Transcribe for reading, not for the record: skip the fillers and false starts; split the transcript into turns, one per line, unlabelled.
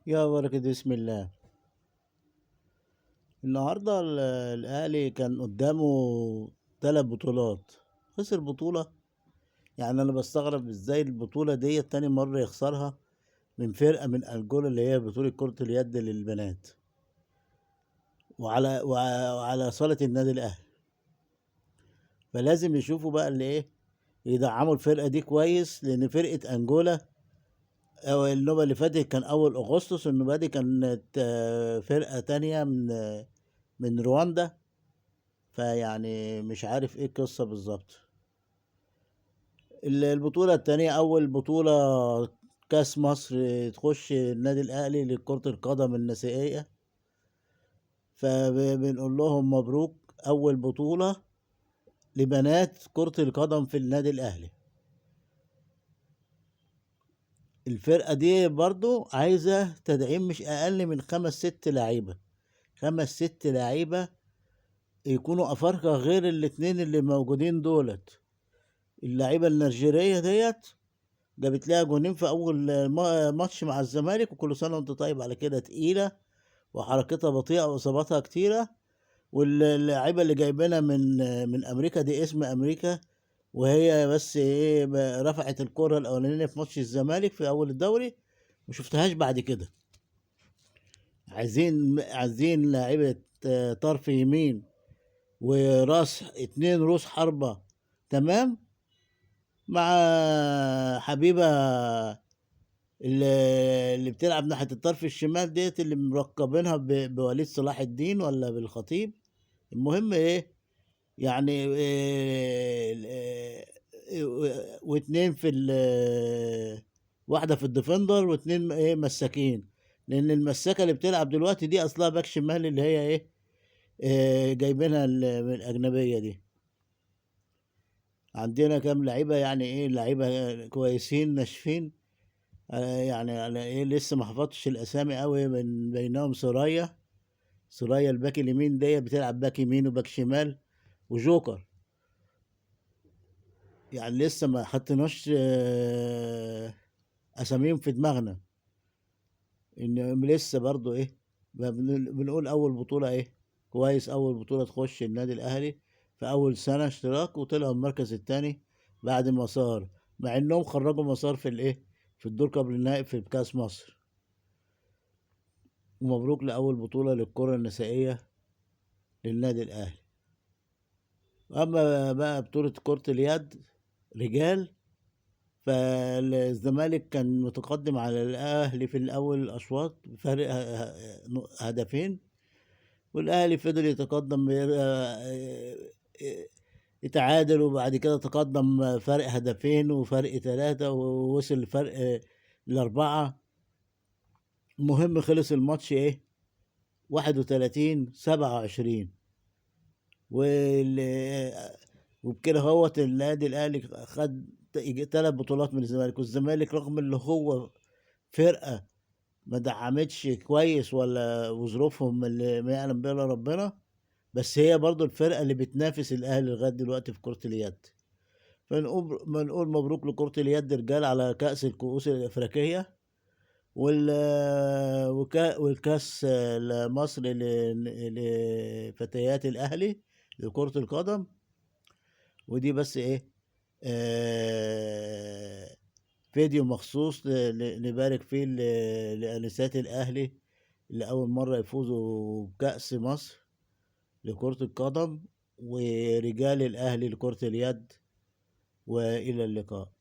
يا بركة بسم الله. النهاردة الأهلي كان قدامه 3 بطولات، خسر بطولة. يعني أنا بستغرب إزاي البطولة دي تاني مرة يخسرها من فرقة من أنجولا اللي هي بطولة كرة اليد للبنات، وعلى صالة النادي الأهلي. فلازم يشوفوا بقى اللي إيه، يدعموا الفرقة دي كويس، لأن فرقة أنجولا أو النوبة اللي فاتت كان أول أغسطس، النوبة دي كانت فرقة تانية من رواندا. فيعني مش عارف ايه القصة بالظبط. البطولة التانية أول بطولة كأس مصر تخش النادي الأهلي لكرة القدم النسائية، فبنقول لهم مبروك أول بطولة لبنات كرة القدم في النادي الأهلي. الفرقة دي برضو عايزة تدعيم مش أقل من 5 6 لعيبة، 5 6 لعيبة يكونوا أفارقة غير الاتنين اللي موجودين دولت. اللعيبة النيجيرية ديت جابت لها جونين في اول ماتش مع الزمالك، وكل سنه وانت طيب. على كده تقيله وحركتها بطيئه واصاباتها كتيره. واللاعيبه اللي جايبينها من امريكا دي اسم امريكا، وهي بس ايه رفعت الكره الاولانيه في ماتش الزمالك في اول الدوري، ما شفتهاش بعد كده. عايزين لاعيبه طرف يمين وراس 2 رؤوس حربة، تمام، مع حبيبة اللي اللي بتلعب ناحية الطرف الشمال ديت، اللي مركبينها بوليد صلاح الدين ولا بالخطيب. المهم ايه، يعني واتنين في واحدة في الديفندر، واتنين ايه مساكين. لان المساكة اللي بتلعب دلوقتي دي اصلها باك شمال، اللي هي ايه، جايبينها من الأجنبية دي. عندنا كام لعيبة، يعني ايه لعيبة كويسين ناشفين. يعني على ايه لسه ما حفظتش الاسامي قوي، من بينهم سوريا الباك اليمين دي بتلعب باك يمين وباك شمال وجوكر. يعني لسه ما حطيناش اساميهم في دماغنا، ان لسه برضو ايه، بنقول اول بطولة ايه، كويس اول بطولة تخش النادي الاهلي في اول سنة اشتراك، وطلعوا المركز الثاني بعد مسار، مع انهم خرجوا مسار في الايه، في الدور قبل النهائي في كاس مصر. ومبروك لأول بطولة للكرة النسائية للنادي الأهلي. أما بقى بطولة كرة اليد رجال، فالزمالك كان متقدم على الأهلي في الأول الأشواط بفارق هدفين، والأهلي فضل يتقدم يتعادل، وبعد كده تقدم فرق هدفين وفرق 3، ووصل فرق ل4. المهم خلص الماتش ايه، 31-27. وال وبكده هوت النادي الاهلي خد 3 بطولات من الزمالك. والزمالك رغم اللي هو فرقه ما دعمتش كويس ولا وظروفهم اللي ما يعلم بها الا ربنا، بس هي برضو الفرقه اللي بتنافس الاهلي لغايه دلوقتي في كره اليد. فنقول مبروك لكره اليد رجال على كاس الكؤوس الافريقيه، والكاس مصر لفتيات الاهلي لكره القدم. ودي بس ايه، آه فيديو مخصوص نبارك فيه لأنسات الأهلي اللي أول مرة يفوزوا بكأس مصر لكرة القدم، ورجال الأهلي لكرة اليد. وإلى اللقاء.